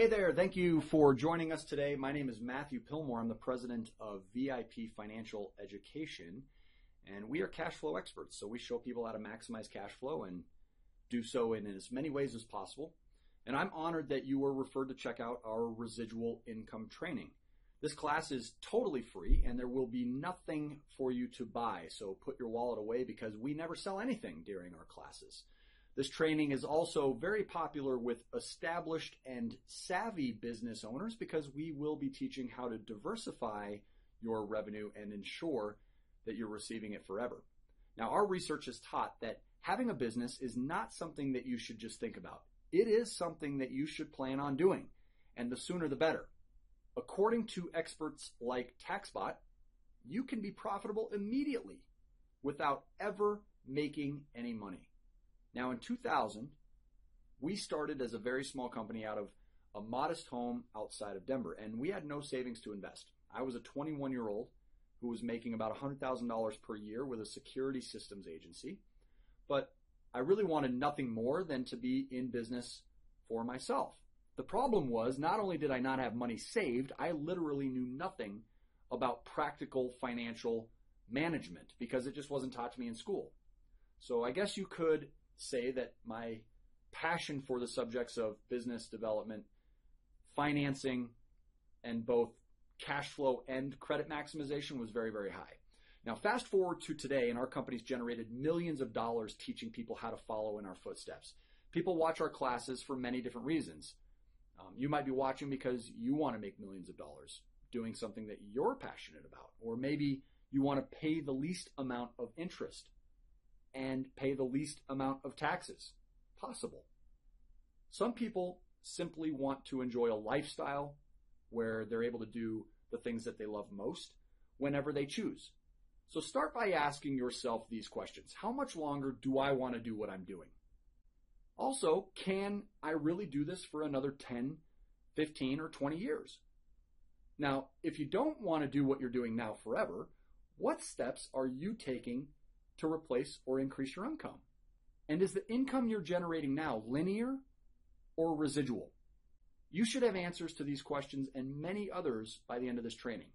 Hey there, thank you for joining us today. My name is Matthew Pillmore. I'm the president of VIP Financial Education, and we are cash flow experts. So we show people how to maximize cash flow and do so in as many ways as possible. And I'm honored that you were referred to check out our residual income training. This class is totally free and there will be nothing for you to buy. So put your wallet away because we never sell anything during our classes. This training is also very popular with established and savvy business owners because we will be teaching how to diversify your revenue and ensure that you're receiving it forever. Now, our research has taught that having a business is not something that you should just think about. It is something that you should plan on doing, and the sooner the better. According to experts like TaxBot, you can be profitable immediately without ever making any money. Now, in 2000, we started as a very small company out of a modest home outside of Denver, and we had no savings to invest. I was a 21-year-old who was making about $100,000 per year with a security systems agency, but I really wanted nothing more than to be in business for myself. The problem was, not only did I not have money saved, I literally knew nothing about practical financial management because it just wasn't taught to me in school. So I guess you could say that my passion for the subjects of business development, financing, and both cash flow and credit maximization was very, very high. Now, fast forward to today, and our company's generated millions of dollars teaching people how to follow in our footsteps. People watch our classes for many different reasons. You might be watching because you want to make millions of dollars doing something that you're passionate about, or maybe you want to pay the least amount of interest and pay the least amount of taxes possible. Some people simply want to enjoy a lifestyle where they're able to do the things that they love most whenever they choose. So start by asking yourself these questions. How much longer do I want to do what I'm doing? Also, can I really do this for another 10, 15, or 20 years? Now, if you don't want to do what you're doing now forever, what steps are you taking to replace or increase your income? And is the income you're generating now linear or residual? You should have answers to these questions and many others by the end of this training.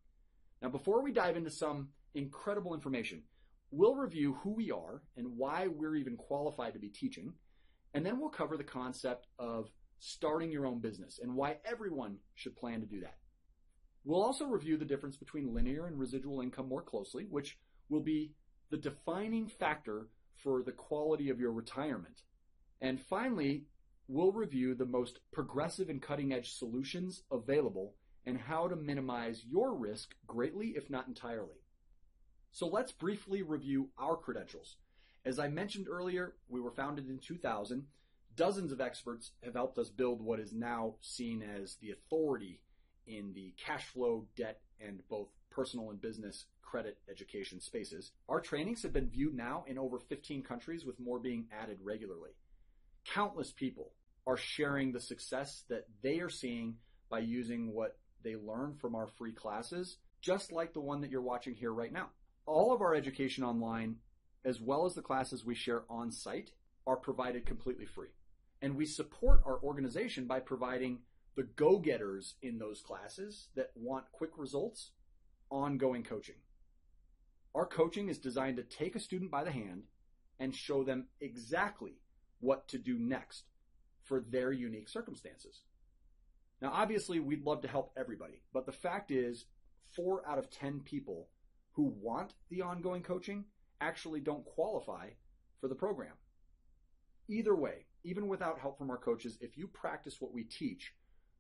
Now, before we dive into some incredible information, we'll review who we are and why we're even qualified to be teaching, and then we'll cover the concept of starting your own business and why everyone should plan to do that. We'll also review the difference between linear and residual income more closely, which will be the defining factor for the quality of your retirement. And finally, we'll review the most progressive and cutting-edge solutions available and how to minimize your risk greatly, if not entirely. So let's briefly review our credentials. As I mentioned earlier, we were founded in 2000. Dozens of experts have helped us build what is now seen as the authority in the cash flow, debt, and both personal and business credit education spaces. Our trainings have been viewed now in over 15 countries, with more being added regularly. Countless people are sharing the success that they are seeing by using what they learn from our free classes, just like the one that you're watching here right now. All of our education online, as well as the classes we share on site, are provided completely free. And we support our organization by providing the go-getters in those classes that want quick results, ongoing coaching. Our coaching is designed to take a student by the hand and show them exactly what to do next for their unique circumstances. Now, obviously, we'd love to help everybody, but the fact is 4 out of 10 people who want the ongoing coaching actually don't qualify for the program. Either way, even without help from our coaches, if you practice what we teach,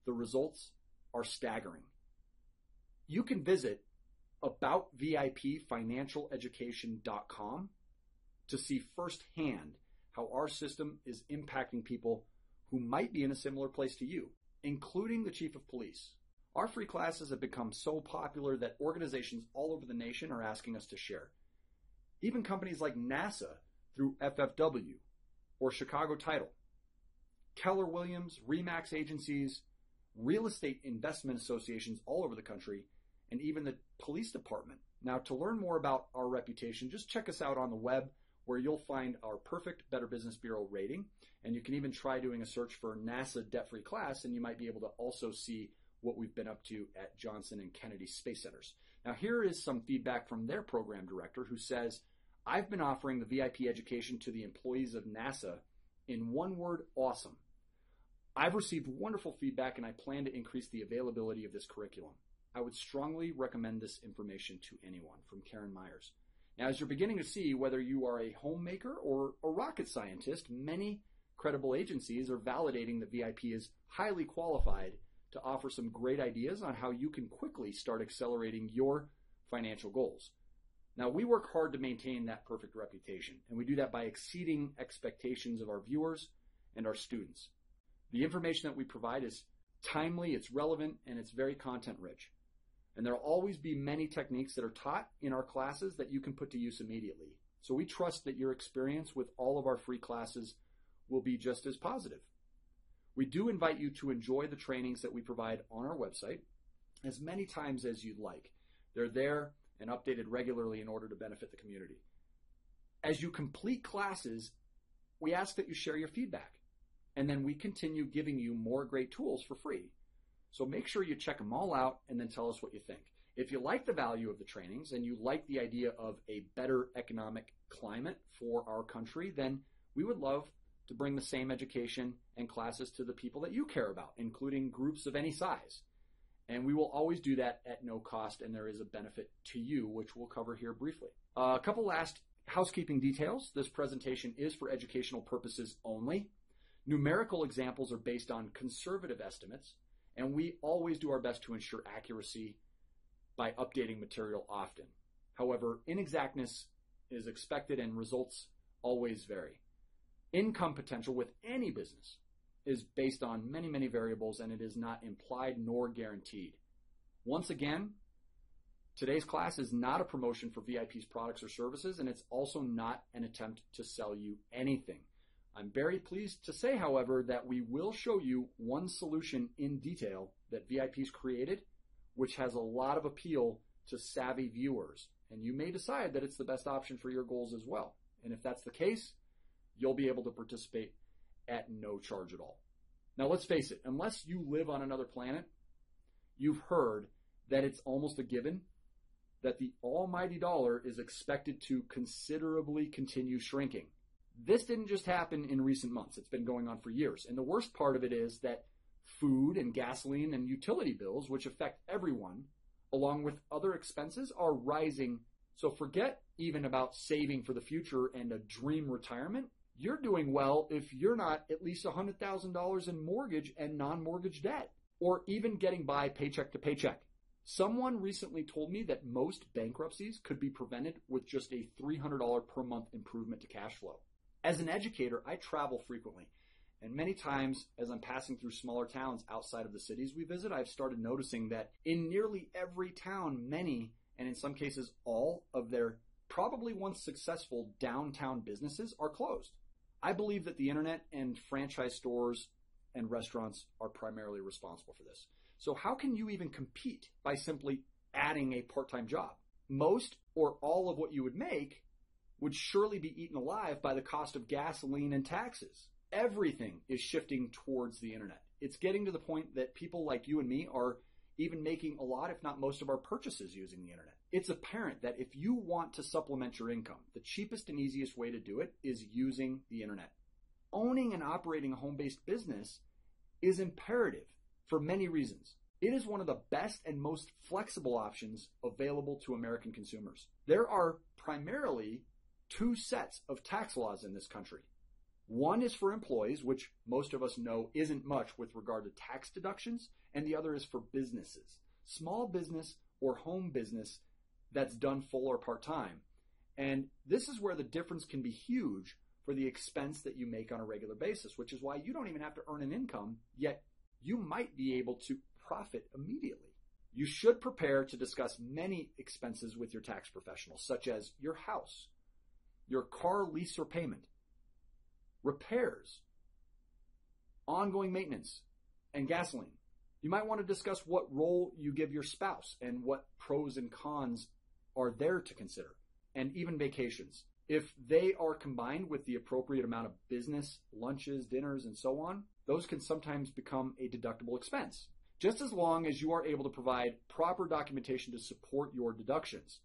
the results are staggering. You can visit aboutvipfinancialeducation.com to see firsthand how our system is impacting people who might be in a similar place to you, including the chief of police. Our free classes have become so popular that organizations all over the nation are asking us to share. Even companies like NASA through FFW or Chicago Title, Keller Williams, RE/MAX agencies, real estate investment associations all over the country, and even the police department. Now, to learn more about our reputation, just check us out on the web. where you'll find our perfect Better Business Bureau rating. And you can even try doing a search for NASA debt-free class, and you might be able to also see what we've been up to at Johnson and Kennedy Space Centers. Now, here is some feedback from their program director who says, I've been offering the VIP education to the employees of NASA in one word, awesome. I've received wonderful feedback and I plan to increase the availability of this curriculum. I would strongly recommend this information to anyone, from Karen Myers. Now, as you're beginning to see, whether you are a homemaker or a rocket scientist, many credible agencies are validating that VIP is highly qualified to offer some great ideas on how you can quickly start accelerating your financial goals. Now, we work hard to maintain that perfect reputation, and we do that by exceeding expectations of our viewers and our students. The information that we provide is timely, it's relevant, and it's very content rich. And there will always be many techniques that are taught in our classes that you can put to use immediately. So we trust that your experience with all of our free classes will be just as positive. We do invite you to enjoy the trainings that we provide on our website as many times as you'd like. They're there and updated regularly in order to benefit the community. As you complete classes, we ask that you share your feedback, and then we continue giving you more great tools for free. So make sure you check them all out and then tell us what you think. If you like the value of the trainings and you like the idea of a better economic climate for our country, then we would love to bring the same education and classes to the people that you care about, including groups of any size. And we will always do that at no cost, and there is a benefit to you, which we'll cover here briefly. A couple last housekeeping details. This presentation is for educational purposes only. Numerical examples are based on conservative estimates, and we always do our best to ensure accuracy by updating material often. However, inexactness is expected and results always vary. Income potential with any business is based on many, many variables, and it is not implied nor guaranteed. Once again, today's class is not a promotion for VIP's products or services, and it's also not an attempt to sell you anything. I'm very pleased to say, however, that we will show you one solution in detail that VIP's created, which has a lot of appeal to savvy viewers, and you may decide that it's the best option for your goals as well. And if that's the case, you'll be able to participate at no charge at all. Now, let's face it, unless you live on another planet, you've heard that it's almost a given that the almighty dollar is expected to considerably continue shrinking. This didn't just happen in recent months. It's been going on for years. And the worst part of it is that food and gasoline and utility bills, which affect everyone, along with other expenses, are rising. So forget even about saving for the future and a dream retirement. You're doing well if you're not at least $100,000 in mortgage and non-mortgage debt, or even getting by paycheck to paycheck. Someone recently told me that most bankruptcies could be prevented with just a $300 per month improvement to cash flow. As an educator, I travel frequently, and many times as I'm passing through smaller towns outside of the cities we visit, I've started noticing that in nearly every town, many, and in some cases all, of their probably once successful downtown businesses are closed. I believe that the internet and franchise stores and restaurants are primarily responsible for this. So how can you even compete by simply adding a part-time job? Most or all of what you would make would surely be eaten alive by the cost of gasoline and taxes. Everything is shifting towards the internet. It's getting to the point that people like you and me are even making a lot, if not most, of our purchases using the internet. It's apparent that if you want to supplement your income, the cheapest and easiest way to do it is using the internet. Owning and operating a home-based business is imperative for many reasons. It is one of the best and most flexible options available to American consumers. There are primarily two sets of tax laws in this country. One is for employees, which most of us know isn't much with regard to tax deductions, and the other is for businesses, small business or home business that's done full or part-time. And this is where the difference can be huge for the expense that you make on a regular basis, which is why you don't even have to earn an income, yet you might be able to profit immediately. You should prepare to discuss many expenses with your tax professional, such as your house, your car lease or payment, repairs, ongoing maintenance, and gasoline. You might want to discuss what role you give your spouse and what pros and cons are there to consider, and even vacations. If they are combined with the appropriate amount of business, lunches, dinners, and so on, those can sometimes become a deductible expense, just as long as you are able to provide proper documentation to support your deductions.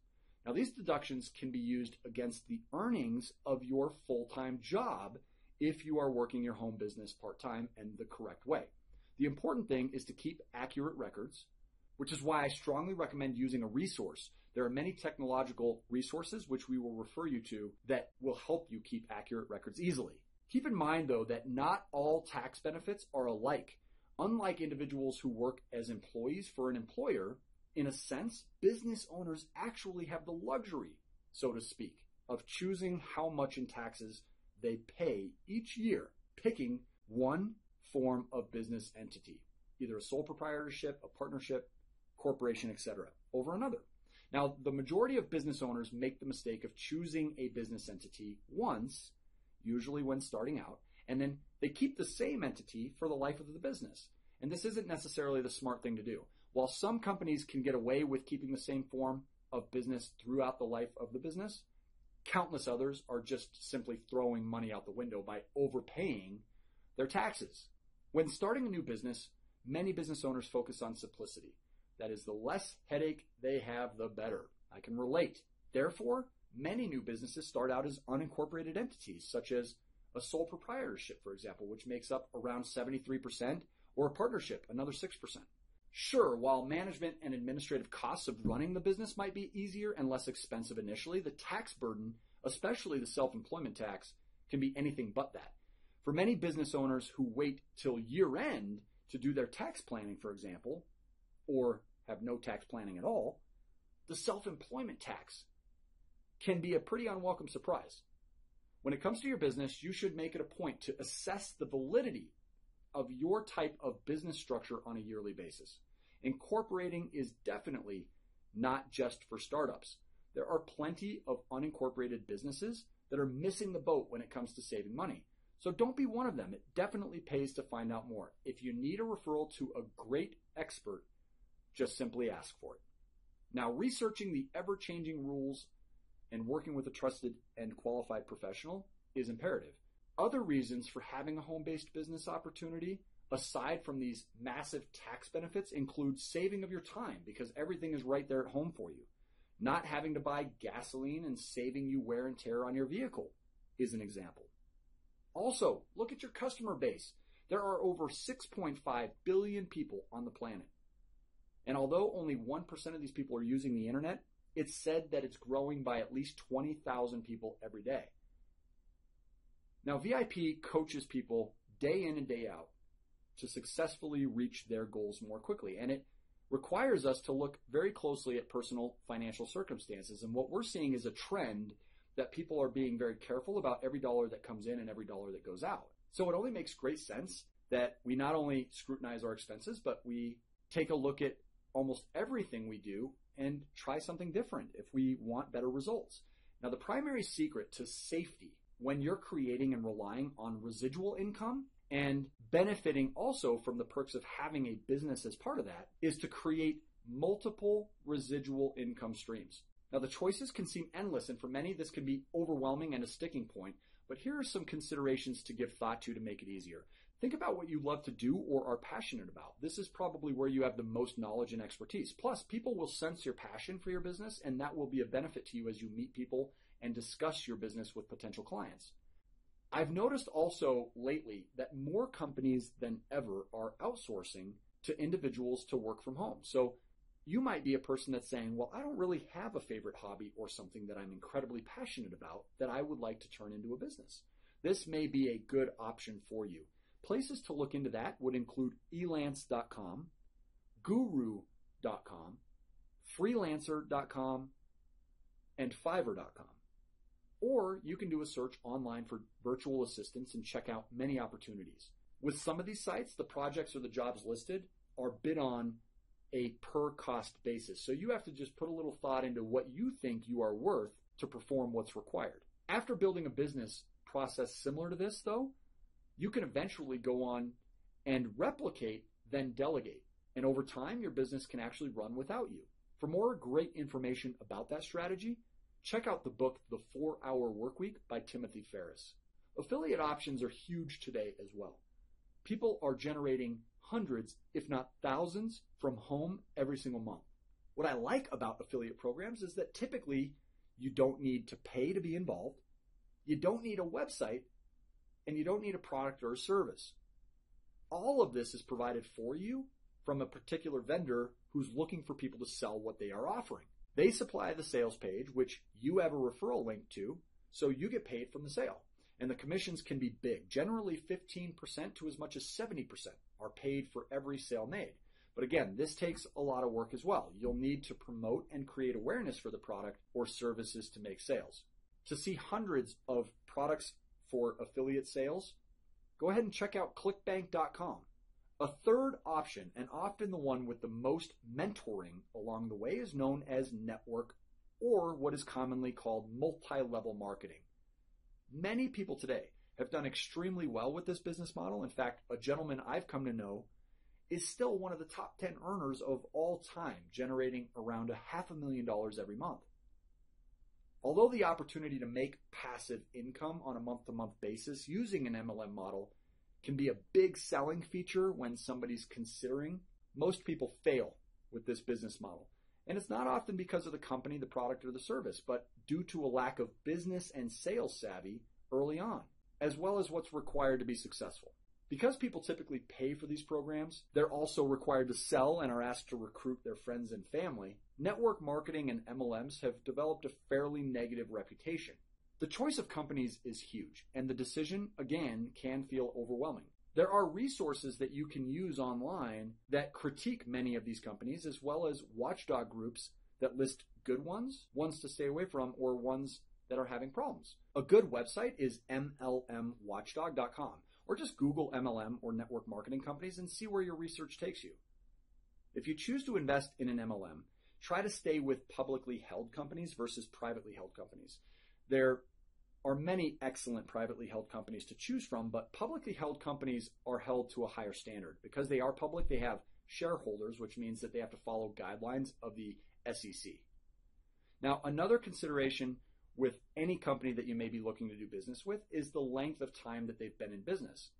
Now, these deductions can be used against the earnings of your full-time job if you are working your home business part-time and the correct way. The important thing is to keep accurate records, which is why I strongly recommend using a resource. There are many technological resources which we will refer you to that will help you keep accurate records easily. Keep in mind, though, that not all tax benefits are alike. Unlike individuals who work as employees for an employer, in a sense, business owners actually have the luxury, so to speak, of choosing how much in taxes they pay each year, picking one form of business entity, either a sole proprietorship, a partnership, corporation, etc., over another. Now, the majority of business owners make the mistake of choosing a business entity once, usually when starting out, and then they keep the same entity for the life of the business. And this isn't necessarily the smart thing to do. While some companies can get away with keeping the same form of business throughout the life of the business, countless others are just simply throwing money out the window by overpaying their taxes. When starting a new business, many business owners focus on simplicity. That is, the less headache they have, the better. I can relate. Therefore, many new businesses start out as unincorporated entities, such as a sole proprietorship, for example, which makes up around 73%, or a partnership, another 6%. Sure, while management and administrative costs of running the business might be easier and less expensive initially, the tax burden, especially the self-employment tax, can be anything but that. For many business owners who wait till year end to do their tax planning, for example, or have no tax planning at all, the self-employment tax can be a pretty unwelcome surprise. When it comes to your business, you should make it a point to assess the validity of your type of business structure on a yearly basis. Incorporating is definitely not just for startups. There are plenty of unincorporated businesses that are missing the boat when it comes to saving money. So don't be one of them. It definitely pays to find out more. If you need a referral to a great expert, just simply ask for it. Now, researching the ever-changing rules and working with a trusted and qualified professional is imperative. Other reasons for having a home-based business opportunity, aside from these massive tax benefits, include saving of your time because everything is right there at home for you. Not having to buy gasoline and saving you wear and tear on your vehicle is an example. Also, look at your customer base. There are over 6.5 billion people on the planet. And although only 1% of these people are using the internet, it's said that it's growing by at least 20,000 people every day. Now, VIP coaches people day in and day out to successfully reach their goals more quickly. And it requires us to look very closely at personal financial circumstances. And what we're seeing is a trend that people are being very careful about every dollar that comes in and every dollar that goes out. So it only makes great sense that we not only scrutinize our expenses, but we take a look at almost everything we do and try something different if we want better results. Now, the primary secret to safety when you're creating and relying on residual income and benefiting also from the perks of having a business as part of that is to create multiple residual income streams. Now, the choices can seem endless, and for many, this can be overwhelming and a sticking point, but here are some considerations to give thought to make it easier. Think about what you love to do or are passionate about. This is probably where you have the most knowledge and expertise. Plus, people will sense your passion for your business, and that will be a benefit to you as you meet people and discuss your business with potential clients. I've noticed also lately that more companies than ever are outsourcing to individuals to work from home. So you might be a person that's saying, well, I don't really have a favorite hobby or something that I'm incredibly passionate about that I would like to turn into a business. This may be a good option for you. Places to look into that would include elance.com, guru.com, freelancer.com, and fiverr.com. Or you can do a search online for virtual assistants and check out many opportunities. With some of these sites, the projects or the jobs listed are bid on a per cost basis. So you have to just put a little thought into what you think you are worth to perform what's required. After building a business process similar to this, though, you can eventually go on and replicate, then delegate. And over time, your business can actually run without you. For more great information about that strategy, check out the book, The 4-Hour Workweek by Timothy Ferriss. Affiliate options are huge today as well. People are generating hundreds, if not thousands, from home every single month. What I like about affiliate programs is that typically you don't need to pay to be involved, you don't need a website, and you don't need a product or a service. All of this is provided for you from a particular vendor who's looking for people to sell what they are offering. They supply the sales page, which you have a referral link to, so you get paid from the sale. And the commissions can be big. Generally 15% to as much as 70% are paid for every sale made. But again, this takes a lot of work as well. You'll need to promote and create awareness for the product or services to make sales. To see hundreds of products for affiliate sales, go ahead and check out clickbank.com. A third option, and often the one with the most mentoring along the way, is known as network, or what is commonly called multi-level marketing. Many people today have done extremely well with this business model. In fact, a gentleman I've come to know is still one of the top 10 earners of all time, generating around $500,000 every month. Although the opportunity to make passive income on a month-to-month basis using an MLM model can be a big selling feature when somebody's considering, most people fail with this business model. And it's not often because of the company, the product, or the service, but due to a lack of business and sales savvy early on, as well as what's required to be successful. Because people typically pay for these programs, they're also required to sell and are asked to recruit their friends and family. Network marketing and MLMs have developed a fairly negative reputation. The choice of companies is huge, and the decision, again, can feel overwhelming. There are resources that you can use online that critique many of these companies, as well as watchdog groups that list good ones, ones to stay away from, or ones that are having problems. A good website is mlmwatchdog.com, or just Google MLM or network marketing companies and see where your research takes you. If you choose to invest in an MLM, try to stay with publicly held companies versus privately held companies. There are many excellent privately held companies to choose from, but publicly held companies are held to a higher standard. Because they are public, they have shareholders, which means that they have to follow guidelines of the SEC. Now, another consideration with any company that you may be looking to do business with is the length of time that they've been in business.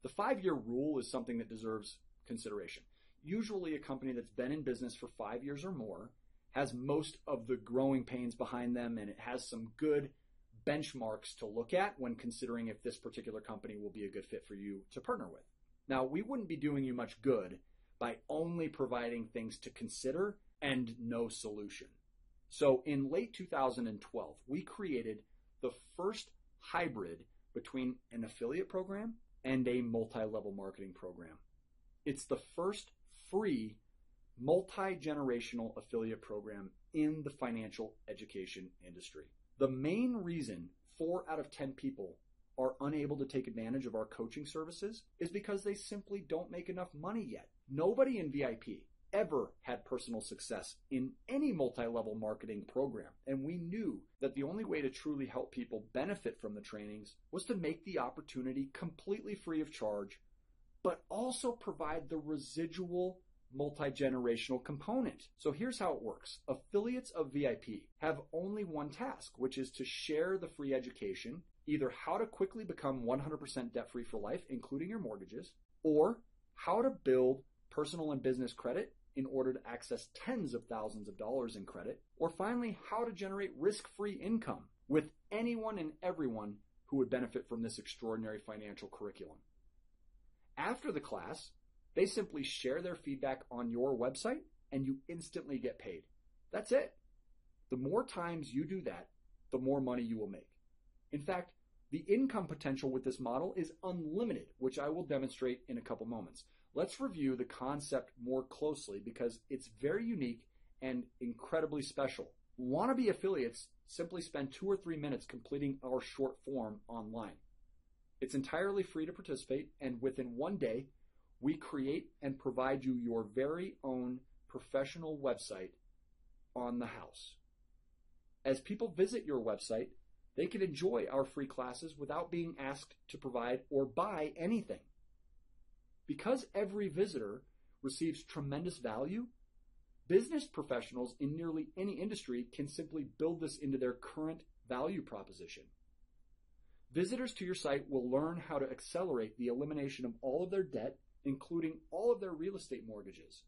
The 5-year rule is something that deserves consideration. Usually a company that's been in business for 5 years or more has most of the growing pains behind them, and it has some good benchmarks to look at when considering if this particular company will be a good fit for you to partner with. Now, we wouldn't be doing you much good by only providing things to consider and no solution. So in late 2012, we created the first hybrid between an affiliate program and a multi-level marketing program. It's the first free multi-generational affiliate program in the financial education industry. The main reason 4 out of 10 people are unable to take advantage of our coaching services is because they simply don't make enough money yet. Nobody in VIP ever had personal success in any multi-level marketing program, and we knew that the only way to truly help people benefit from the trainings was to make the opportunity completely free of charge, but also provide the residual multi-generational component. So here's how it works. Affiliates of VIP have only one task, which is to share the free education, either how to quickly become 100% debt-free for life, including your mortgages, or how to build personal and business credit in order to access tens of thousands of dollars in credit, or finally, how to generate risk-free income with anyone and everyone who would benefit from this extraordinary financial curriculum. After the class, they simply share their feedback on your website and you instantly get paid. That's it. The more times you do that, the more money you will make. In fact, the income potential with this model is unlimited, which I will demonstrate in a couple moments. Let's review the concept more closely because it's very unique and incredibly special. Wannabe affiliates simply spend 2 or 3 minutes completing our short form online. It's entirely free to participate, and within 1 day, we create and provide you your very own professional website on the house. As people visit your website, they can enjoy our free classes without being asked to provide or buy anything. Because every visitor receives tremendous value, Business professionals in nearly any industry can simply build this into their current value proposition. Visitors to your site will learn how to accelerate the elimination of all of their debt, including all of their real estate mortgages.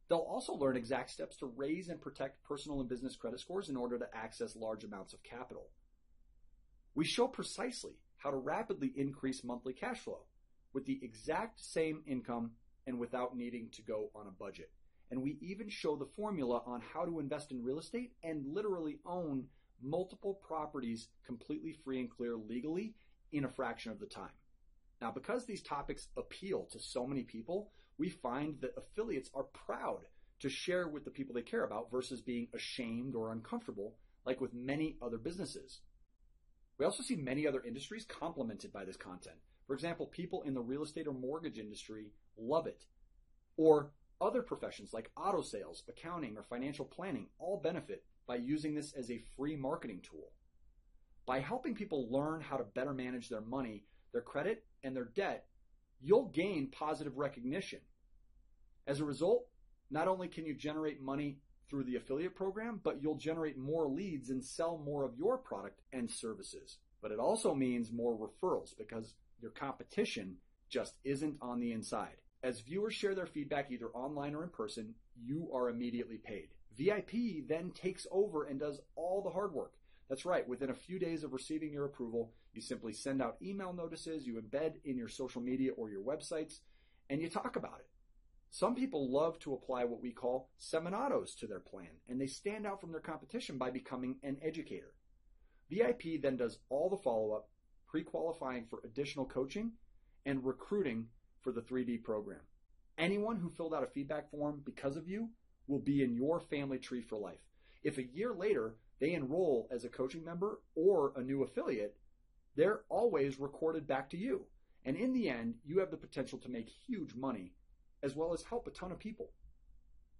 They'll also learn exact steps to raise and protect personal and business credit scores in order to access large amounts of capital. We show precisely how to rapidly increase monthly cash flow with the exact same income and without needing to go on a budget. And we even show the formula on how to invest in real estate and literally own multiple properties completely free and clear legally in a fraction of the time. Now, because these topics appeal to so many people, we find that affiliates are proud to share with the people they care about versus being ashamed or uncomfortable, like with many other businesses. We also see many other industries complemented by this content. For example, people in the real estate or mortgage industry love it. Or other professions like auto sales, accounting, or financial planning all benefit by using this as a free marketing tool. By helping people learn how to better manage their money, their credit, and their debt, you'll gain positive recognition. As a result, not only can you generate money through the affiliate program, but you'll generate more leads and sell more of your product and services. But it also means more referrals because your competition just isn't on the inside. As viewers share their feedback either online or in person, you are immediately paid. VIP then takes over and does all the hard work. That's right, within a few days of receiving your approval, you simply send out email notices, you embed in your social media or your websites, and you talk about it. Some people love to apply what we call seminados to their plan, and they stand out from their competition by becoming an educator. VIP then does all the follow-up, pre-qualifying for additional coaching, and recruiting for the 3D program. Anyone who filled out a feedback form because of you will be in your family tree for life. If a year later they enroll as a coaching member or a new affiliate, they're always recorded back to you. And in the end, you have the potential to make huge money as well as help a ton of people.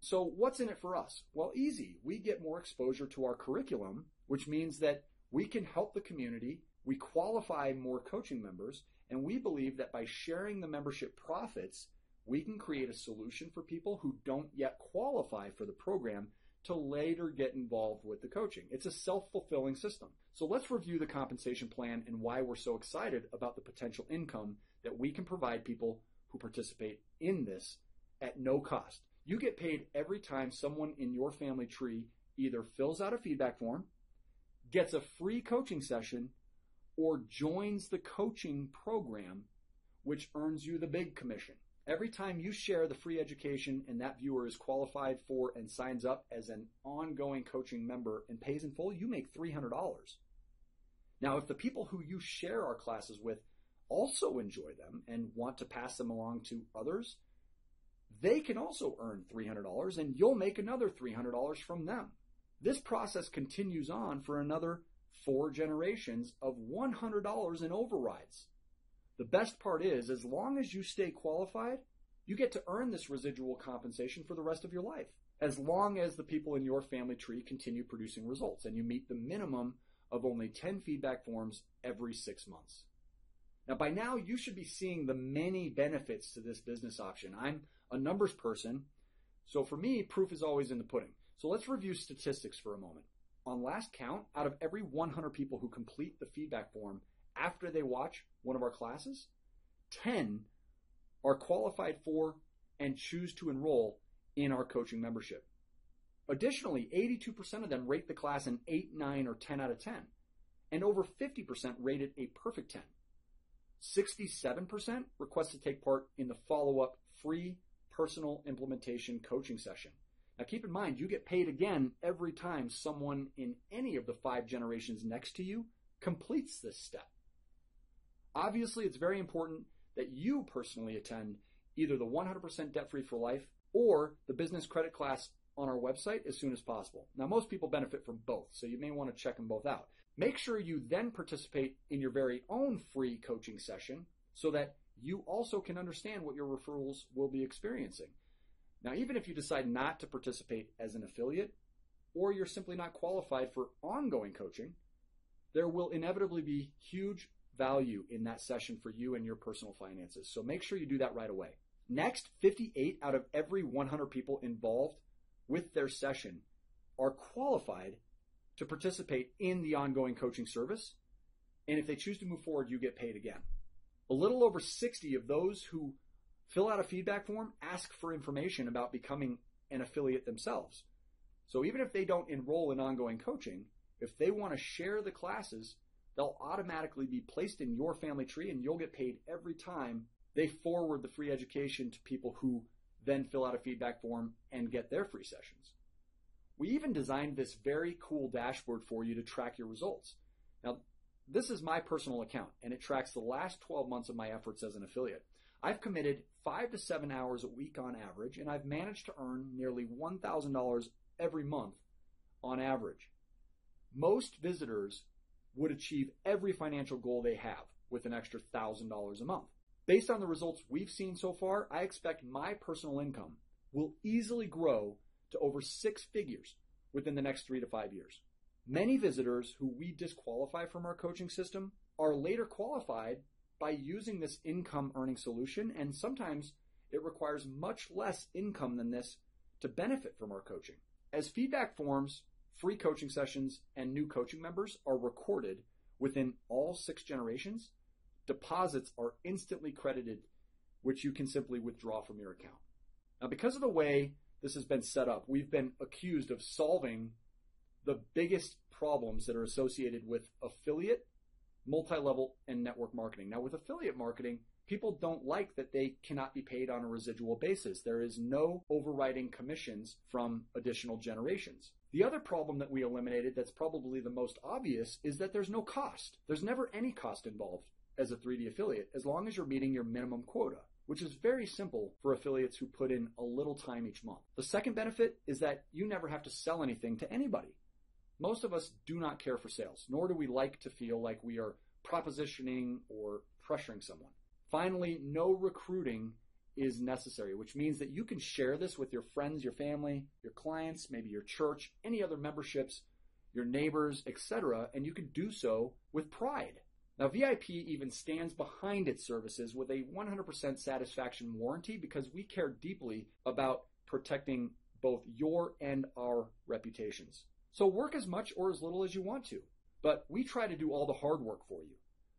So what's in it for us? Well, easy. We get more exposure to our curriculum, which means that we can help the community, we qualify more coaching members, and we believe that by sharing the membership profits, we can create a solution for people who don't yet qualify for the program to later get involved with the coaching. It's a self-fulfilling system. So let's review the compensation plan and why we're so excited about the potential income that we can provide people who participate in this at no cost. You get paid every time someone in your family tree either fills out a feedback form, gets a free coaching session, or joins the coaching program, which earns you the big commission. Every time you share the free education and that viewer is qualified for and signs up as an ongoing coaching member and pays in full, you make $300. Now, if the people who you share our classes with also enjoy them and want to pass them along to others, they can also earn $300 and you'll make another $300 from them. This process continues on for another 4 generations of $100 in overrides. The best part is, as long as you stay qualified, you get to earn this residual compensation for the rest of your life, as long as the people in your family tree continue producing results and you meet the minimum of only 10 feedback forms every 6 months. Now, by now, you should be seeing the many benefits to this business option. I'm a numbers person, so for me, proof is always in the pudding. So let's review statistics for a moment. On last count, out of every 100 people who complete the feedback form after they watch one of our classes, 10 are qualified for and choose to enroll in our coaching membership. Additionally, 82% of them rate the class an 8, 9, or 10 out of 10, and over 50% rate it a perfect 10. 67% request to take part in the follow-up free personal implementation coaching session. Now keep in mind, you get paid again every time someone in any of the 5 generations next to you completes this step. Obviously, it's very important that you personally attend either the 100% debt-free for life or the business credit class on our website as soon as possible. Now, most people benefit from both, so you may want to check them both out. Make sure you then participate in your very own free coaching session so that you also can understand what your referrals will be experiencing. Now, even if you decide not to participate as an affiliate, or you're simply not qualified for ongoing coaching, there will inevitably be huge value in that session for you and your personal finances. So make sure you do that right away. Next, 58 out of every 100 people involved with their session are qualified to participate in the ongoing coaching service. And if they choose to move forward, you get paid again. A little over 60 of those who fill out a feedback form ask for information about becoming an affiliate themselves. So even if they don't enroll in ongoing coaching, if they want to share the classes, they'll automatically be placed in your family tree, and you'll get paid every time they forward the free education to people who then fill out a feedback form and get their free sessions. We even designed this very cool dashboard for you to track your results. Now, this is my personal account, and it tracks the last 12 months of my efforts as an affiliate. I've committed 5 to 7 hours a week on average, and I've managed to earn nearly $1,000 every month on average. Most visitors would achieve every financial goal they have with an extra $1,000 a month. Based on the results we've seen so far, I expect my personal income will easily grow to over 6 figures within the next 3 to 5 years. Many visitors who we disqualify from our coaching system are later qualified by using this income earning solution, and sometimes it requires much less income than this to benefit from our coaching. As feedback forms, free coaching sessions, and new coaching members are recorded within all 6 generations, deposits are instantly credited, which you can simply withdraw from your account. Now, because of the way this has been set up, we've been accused of solving the biggest problems that are associated with affiliate, multi-level, and network marketing. Now, with affiliate marketing, people don't like that they cannot be paid on a residual basis. There is no overriding commissions from additional generations. The other problem that we eliminated that's probably the most obvious is that there's no cost. There's never any cost involved as a 3D affiliate as long as you're meeting your minimum quota, which is very simple for affiliates who put in a little time each month. The second benefit is that you never have to sell anything to anybody. Most of us do not care for sales, nor do we like to feel like we are propositioning or pressuring someone. Finally, no recruiting is necessary, which means that you can share this with your friends, your family, your clients, maybe your church, any other memberships, your neighbors, etc., and you can do so with pride. Now, VIP even stands behind its services with a 100% satisfaction warranty because we care deeply about protecting both your and our reputations. So work as much or as little as you want to, but we try to do all the hard work for you.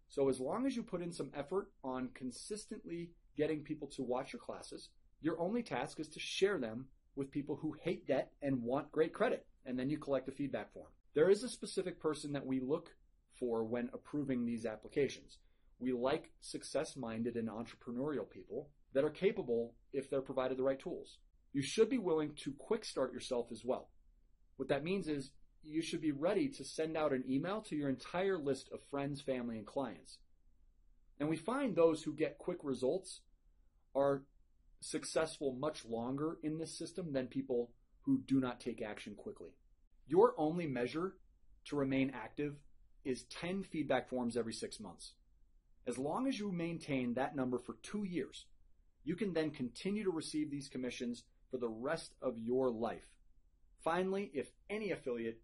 So as long as you put in some effort on consistently getting people to watch your classes, your only task is to share them with people who hate debt and want great credit, and then you collect a feedback form. There is a specific person that we look for when approving these applications. We like success-minded and entrepreneurial people that are capable if they're provided the right tools. You should be willing to quick start yourself as well. What that means is you should be ready to send out an email to your entire list of friends, family, and clients. And we find those who get quick results are successful much longer in this system than people who do not take action quickly. Your only measure to remain active is 10 feedback forms every 6 months. As long as you maintain that number for 2 years, you can then continue to receive these commissions for the rest of your life. Finally, if any affiliate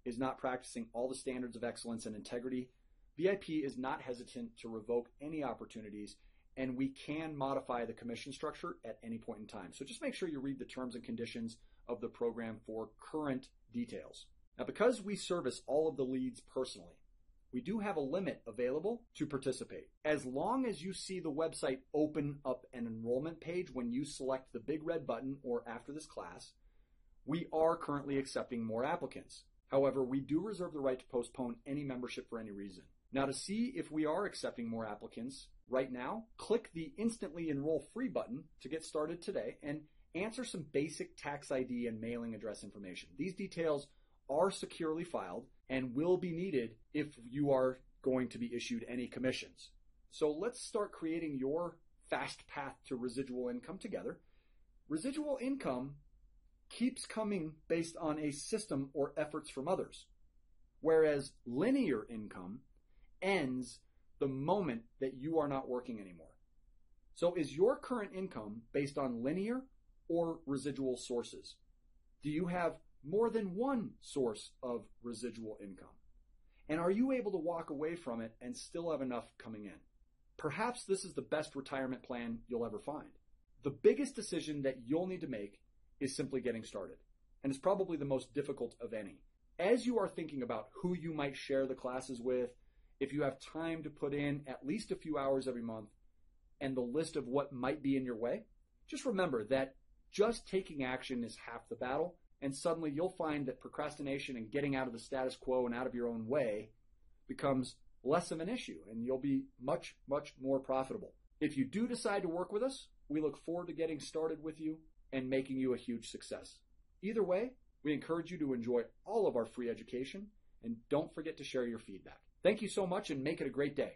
is not practicing all the standards of excellence and integrity, VIP is not hesitant to revoke any opportunities, and we can modify the commission structure at any point in time. So just make sure you read the terms and conditions of the program for current details. Now, because we service all of the leads personally, we do have a limit available to participate. As long as you see the website open up an enrollment page when you select the big red button or after this class, we are currently accepting more applicants. However, we do reserve the right to postpone any membership for any reason. Now, to see if we are accepting more applicants right now, click the Instantly Enroll Free button to get started today and answer some basic tax ID and mailing address information. These details are securely filed and will be needed if you are going to be issued any commissions. So let's start creating your fast path to residual income together. Residual income keeps coming based on a system or efforts from others, whereas linear income ends the moment that you are not working anymore. So is your current income based on linear or residual sources? Do you have more than one source of residual income? And are you able to walk away from it and still have enough coming in? Perhaps this is the best retirement plan you'll ever find. The biggest decision that you'll need to make is simply getting started, and it's probably the most difficult of any. As you are thinking about who you might share the classes with, if you have time to put in at least a few hours every month, and the list of what might be in your way, just remember that just taking action is half the battle, and suddenly you'll find that procrastination and getting out of the status quo and out of your own way becomes less of an issue, and you'll be much, much more profitable. If you do decide to work with us, we look forward to getting started with you and making you a huge success. Either way, we encourage you to enjoy all of our free education, and don't forget to share your feedback. Thank you so much, and make it a great day.